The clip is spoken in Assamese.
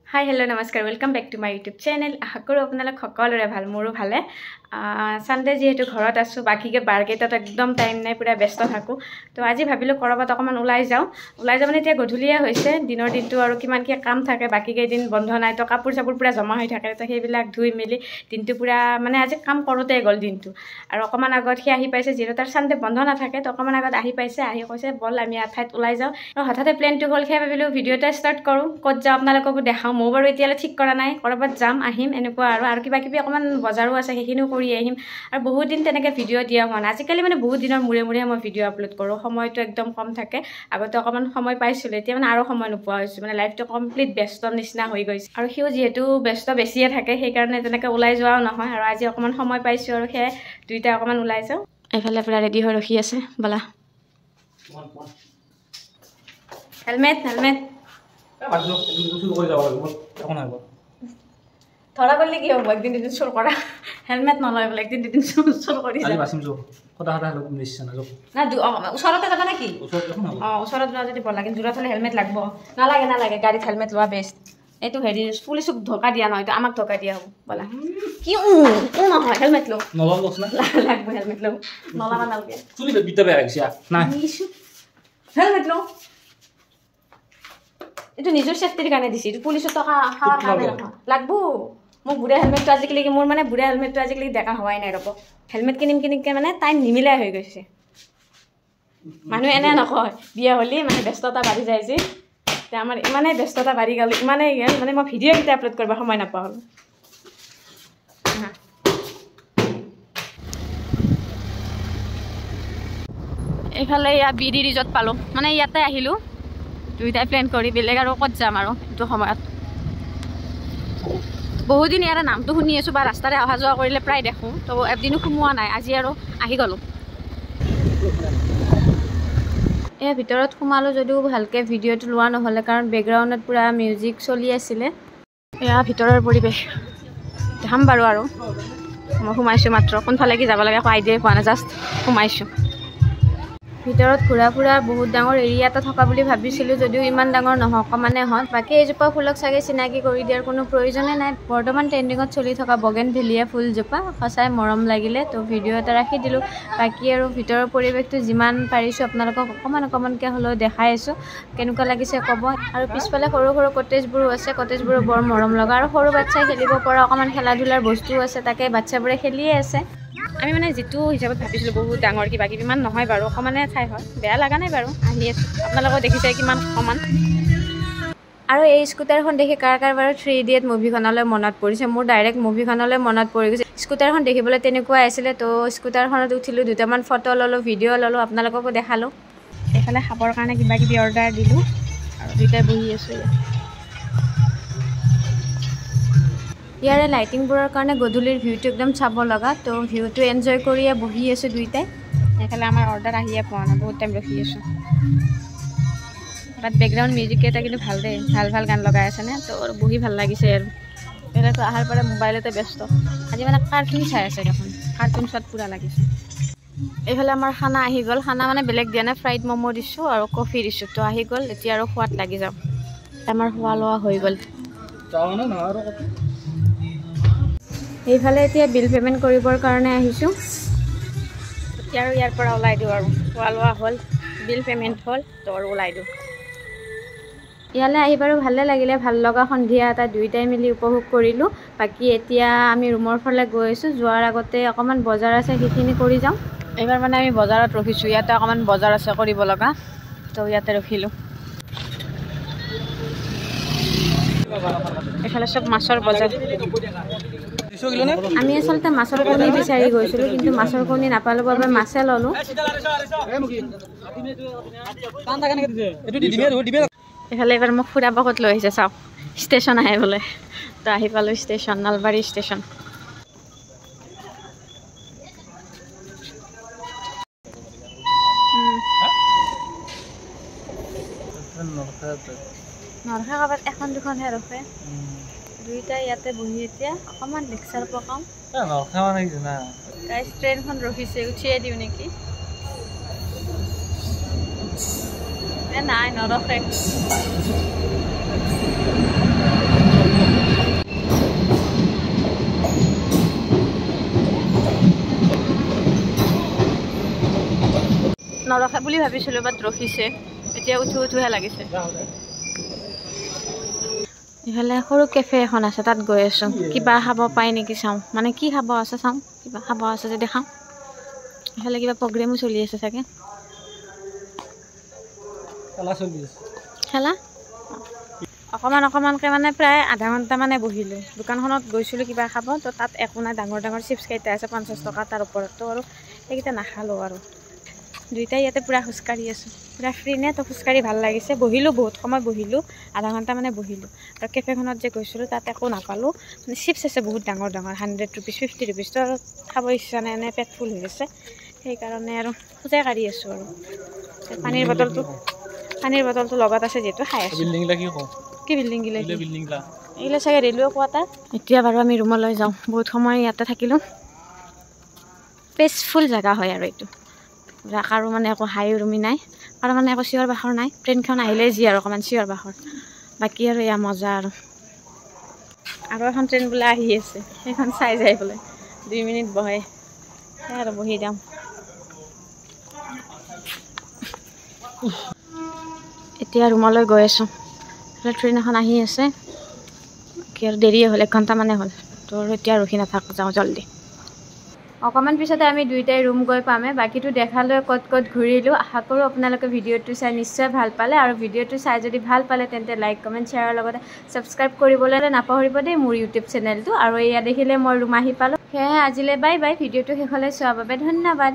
Hi, hello, namaskar. Welcome back to my YouTube channel. Ahakuru apnalok hokolore bhal moru bhale. Sunday jehetu ghorat asu bakike bargetat ekdom time nai pura besto thaku. To aji bhabilo korabat okoman ulai jao mane etia godhuliya hoise dinor dintu aru kiman ki kaam thake bakike din bondho nai to kapur sapur pura jama hoi thake to heibilak dhui mili dintu pura mane aji kaam korote gol dintu aru okoman agot hi ahi paise jero tar Sunday bondho na thake to okoman agot ahi paise ahi koise bol ami athait ulai jao aru hothate plan to hol khia bhabilo video ta start koru kot jao apnalokok dekhau mo baru etiale ঠিক কৰা নাই কৰবাত যাম আহিম এনেকুৱা আৰু কিবা কিবি অকমান বজাৰো আছে হেখিনো কৰি আহিম আৰু বহুত দিন তেনেকে ভিডিও দিয়া হোৱা নাই আজিকালি মানে বহুত দিনৰ মুৰে মুৰে মই ভিডিও আপলোড কৰো সময়টো একদম কম থাকে আগতে অকমান সময় পাইছিল এতিয়া মানে আৰু সময় নোপোৱা হৈছে মানে লাইফটো কমপ্লিট ব্যস্ত নিচিনা হৈ গৈছে আৰু হিও যেহেতু ব্যস্ত বেছিয়ে থাকে সেই কাৰণে তেনেকে ওলাই যোৱাও নহয় আৰু আজি অকমান সময় পাইছো আৰু হে দুইটা অকমান ওলাই যাও এফালে পুৰা ৰেডি হৈ ৰখি আছে বলা হেলমেট ধরা করলে কি হবে একদিন দুদিন শোর করা হেলমেট নলয় বলে একদিন দুদিন শোর করি যা বাসিম জো কথা কথা লোক নিশ্চয় না না ওসরতে যাবা নাকি ওসরত না যদি বলা কিন্তু জোড়া হলে হেলমেট লাগবো না লাগে গাড়ি হেলমেট লওয়া বেস্ট এইটো হেৰি পুলিচক ধোকা দিয়া নহয় তো আমাক ধোকা দিয়া হ'ব বলা কি নহয় হেলমেট লো নলম লছ না লাগবে হেলমেট লো নলাবা নালগে চুলি বিটা বেয়া গিয়া না হেলমেট লো এটো নিজৰ সেফটিৰ কাৰণে দিছি এটো পুলিচৰ টকা খাওয়াৰ কাৰণে লাগবো মই বুঢ়া হেলমেটটো আজিকালি মোৰ মানে বুঢ়া হেলমেটটো আজিকালি দেখা হোৱাই নাই ৰব হেলমেট কিনিমকে মানে টাইম নিমিলাই হৈ গৈছে মানুহ এনে নকয় বিয়া হলি মানে ব্যস্ততা বাঢ়ি যায় যে তে আমাৰ ইমানে ব্যস্ততা বাঢ়ি গল ইমানে মানে মই ভিডিও কিটা আপলোড কৰিব সময় নাপা হল এইফালে ইয়া বিডি ৰিজৰ্ট পালো মানে ইয়াতে আহিলো দুইটাই প্ল্যান কৰি বেলেগ আৰু কত যাম আৰু এটো সময়ত বহুত দিন ইয়াৰ নামটো শুনি আছো বা ৰাস্তাৰে অহা যোৱা কৰিলে প্ৰায় দেখো তো একদিনো সোমোৱা নাই আজি আৰু আহি গলো এ ভিতৰত সোমালো যদিও ভালকে ভিডিওটো লোৱা নহলে কাৰণ বেকগ্ৰাউণ্ডত পুৰা মিউজিক চলি আছিল এয়া ভিতৰৰ পৰিবেশ দেখাম বাৰু আৰু মই সোমাইছো মাত্ৰ কোনফালে কি যাব লাগে আইডিয়া পোৱা নাই জাস্ট সোমাইছো ভিতৰত ঘুৰা ফুৰা বহুত ডাঙৰ এৰিয়া এটা থকা বুলি ভাবিছিলো যদিও ইমান ডাঙৰ নহক মানে হয় বাকি এজোপা ফুলক চাগে চিনাকি কৰি দিয়াৰ কোনো প্ৰয়োজনে নাই বৰ্তমান ট্ৰেন্ডিঙত চলি থকা বগেনভিলিয়া ফুলজোপা সঁচাই মৰম লাগিলে তো ভিডিও এটা ৰাখি দিলো বাকি আৰু ভিতৰৰ পৰিৱেশটো যিমান পাৰিছো আপোনালোকক অকমানকে হলেও দেখাই আছো কেনেকুৱা লাগিছে কব আৰু পিছফালে সৰু সৰু কটেজবোৰো আছে কটেজবোৰো বৰ মৰম লগা আৰু সৰু বাচ্চাই খেলিব পৰা অকমান খেলা ধুলাৰ বস্তু আছে তাকে বাচ্চাবোৰে খেলিয়ে আছে আমি মানে যেটো হিচাপত ভাবিছিলো বহুত ডাঙৰ কিবা কিবি মান নহয় বাৰু অকমানে ঠাই হয় বেয়া লাগা নাই বাৰু আহি আছে আপোনালোকে দেখিছে কিমান সমান আৰু এই স্কুটাৰখন দেখি কাৰ বাৰু 3 ইডিয়েট মুভিখনলৈ মনত পৰিছে মোৰ ডাইৰেক্ট মুভিখনলৈ মনত পৰি গৈছে স্কুটাৰখন দেখিবলৈ তেনেকুৱা আছিল তো স্কুটাৰখনত উঠিলো দুটামান ফটো ললো ভিডিও ললো আপোনালোককো দেখালো এফালে খাবৰ কাৰণে কিবা কিবি অৰ্ডাৰ দিলো আৰু দুইটাই বহি আছো ইয়াৰে লাইটিংবোৰৰ কাৰণে গধূলিৰ ভিউটো একদম চাব লগা তো ভিউটো এনজয় কৰিয়ে বহি আছো দুইটাই এফালে আমাৰ অৰ্ডাৰ আহিয়ে পোৱা নাই বহুত টাইম ৰখি আছো বাট বেকগ্ৰাউণ্ড মিউজিক এটা কিন্তু ভাল দে ভাল গান লগাই আছে না তো বহি ভাল লাগিছে আৰু এটাতো আহাৰ পৰা মোবাইলতে ব্যস্ত আজি মানে কাৰ্টুন চাই আছে দেখোন কাৰ্টুন চাত পুৰা লাগিছে এইফালে আমাৰ খানা আহি গ'ল খানা মানে বেলেগ দিয়া নাই ফ্ৰাইড ম'ম' দিছো আৰু কফি দিছো তো আহি গ'ল এতিয়া আৰু খোৱাত লাগি যাম আমাৰ খোৱা লোৱা হৈ গ'ল এইফালে এতিয়া বিল পেমেন্ট কৰিবৰ কাৰণে আহিছো আৰু ইয়াৰ পৰা ওলাই দিও আৰু খোৱা লোৱা হ'ল বিল পেমেন্ট হ'ল তো আৰু ওলাই দিও ইয়ালে আহি বাৰু ভালে লাগিলে ভাল লগা সন্ধিয়া এটা দুইটাই মিলি উপভোগ কৰিলো বাকি এতিয়া আমি ৰুমৰ ফালে গৈ আছো যোৱাৰ আগতে অকমান বজাৰ আছে সেইখিনি কৰি যাম এবাৰ মানে আমি বজাৰত ৰখিছো ইয়াতে অকমান বজাৰ আছে কৰিব লগা তো ইয়াতে ৰখিলো এফালে সব মাছৰ বজাৰ আমি আসলতে মাছৰ কণী বিচাৰি গৈছিলো কিন্তু মাছৰ কণী নাপালো বাবে মাছে ললো এফালে এবাৰ মোক ফুৰাব ক'ত লৈ আহিছে চাও ষ্টেচন আহে বোলে তো আহি পালো ষ্টেচন নলবাৰী ষ্টেচন নৰখা কাবাত এখন দুখনহে ৰখে দুইটা ইয়াতে বহি এতিয়া অকমান লেকচাৰ পকাম নৰখা মানে কি জানা গাইস ট্ৰেইনখন ৰখিছে উঠিয়ে দিও নেকি নাই নৰখে নৰখে বুলি ভাবিছিলোঁ, বাট ৰখিছে। এতিয়া উঠোহে লাগিছে। ইফালে সৰু কেফে এখন আছে, তাত গৈ আছোঁ। কিবা খাব পাই নেকি চাওঁ, মানে কি খাব আছে চাওঁ, কিবা খাব আছে যদি খাওঁ। ইফালে কিবা প্ৰগ্ৰেমো চলি আছে চাগে, খেলা অকণমানকৈ মানে প্ৰায় আধা ঘণ্টা মানে বহিলোঁ। দোকানখনত গৈছিলোঁ কিবা খাব, তো তাত একো নাই। ডাঙৰ ডাঙৰ চিপছ কেইটা আছে 50 টকা, তাৰ ওপৰতো আৰু সেইকেইটা নাখালোঁ আৰু। দুইটাই ইয়াতে পূৰা খোজকাঢ়ি আছোঁ, পূৰা ফ্ৰী নে, তো খোজকাঢ়ি ভাল লাগিছে। বহিলোঁ, বহুত সময় বহিলোঁ, আধা ঘণ্টা মানে বহিলোঁ। আৰু কেফেখনত যে গৈছিলোঁ তাত একো নাপালোঁ। মানে চিপছ আছে বহুত ডাঙৰ ডাঙৰ, 100 ৰুপিজ 50 ৰুপিজ, তো আৰু খাব ইচ্ছা নাই, এনে পেট ফুল হৈ গৈছে। সেইকাৰণে আৰু খোজাই কাঢ়ি আছোঁ আৰু। পানীৰ বটলটো লগত আছে যিহেতু খাই আছোঁ। কি বিল্ডিং গিলা এইগিলা চাগে ৰেলৱে কোৱাৰ্টাৰ। এতিয়া বাৰু আমি ৰুমলৈ যাওঁ, বহুত সময় ইয়াতে থাকিলোঁ। পিচফুল জেগা হয় আৰু এইটো, কাৰো মানে একো হাই উৰুমি নাই, কাৰো মানে একো চিঞৰ বাখৰ নাই। ট্ৰেইনখন আহিলে যি আৰু অকণমান চিঞৰ বাখৰ, বাকী আৰু এয়া মজা আৰু এখন ট্ৰেইন বোলে আহি আছে, সেইখন চাই যায় বোলে। 2 মিনিট বহে, সেই আৰু বহি যাম। এতিয়া ৰুমলৈ গৈ আছোঁ। ট্ৰেইন এখন আহি আছে, কি আৰু দেৰিয়ে হ'ল, 1 ঘণ্টা মানে হ'ল। তো এতিয়া ৰখি নাথাকোঁ, যাওঁ জল্দি। অকণমান পিছতে আমি দুইটাই ৰুম গৈ পামে। বাকীটো দেখালৈ ক'ত ঘূৰিলোঁ। আশা কৰোঁ আপোনালোকে ভিডিঅ'টো চাই নিশ্চয় ভাল পালে, আৰু ভিডিঅ'টো চাই যদি ভাল পালে তেন্তে লাইক, কমেণ্ট, শ্বেয়াৰৰ লগতে ছাবস্ক্ৰাইব কৰিবলৈ নাপাহৰিব দেই মোৰ ইউটিউব চেনেলটো। আৰু এয়া দেখিলে মই ৰুম আহি পালোঁ। সেয়েহে আজিলৈ বাই বাই। ভিডিঅ'টো শেষলৈ চোৱাৰ বাবে ধন্যবাদ।